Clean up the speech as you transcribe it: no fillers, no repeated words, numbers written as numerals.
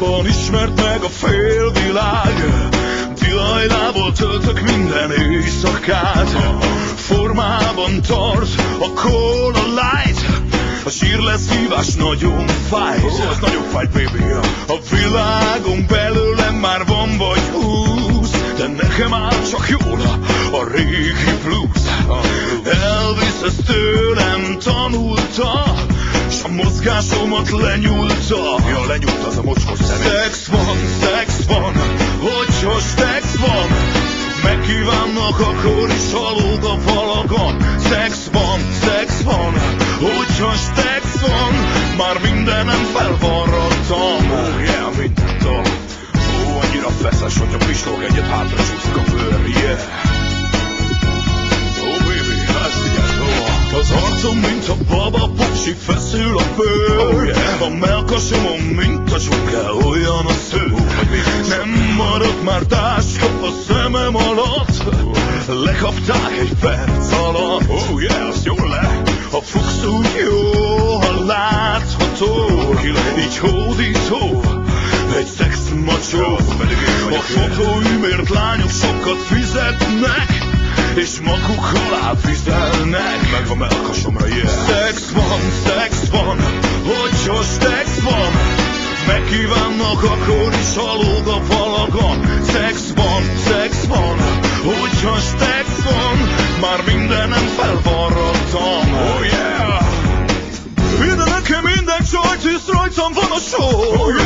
Szexban ismert meg a félvilág, Tilajlából töltök minden éjszakát. Formában tart a Cola Light, a sírleszívás nagyon fáj. Az nagyon fáj, baby. A világon belőlem már van vagy 20, de nekem áll csak jól a régi blues. Elvis ezt tőlem tanulta, s a mozgásomat lenyúlta. Ja, lenyúlt az a mocskos szemét. Szex van, hogyha szex van, megkívánnak, akkor is halóg a falagon. Szex van, hogyha szex van, már mindenem felvarrattam. Oh yeah, mindent a... annyira feszes, hogyha pislog egyet, hátra csúszik a bőr, yeah. Oh baby, ezt figyeld, az arcom, mint a baba popsi, feszül a bőr. Oh yeah. A mellkasomon, mint a csukkel, olyan a sző. Nem maradt már táska a szemem alatt, lekapták egy perc alatt. Oh yeah, az jól le. A fuchs úgy jó, ha látható, így hódító, egy szexmacsó. A fotóimért lányok sokat fizetnek, és maguk alá vizelnek. Meg a mellkasomra, yeah. Szex van, hogyha szex van, megkívánnak, akkor is halóg a falagon. Szex van, hogyha szex van, már mindenem felvarrattam. Oh yeah. Ide nekem minden csajt, hisz rajtam van a só. Oh yeah.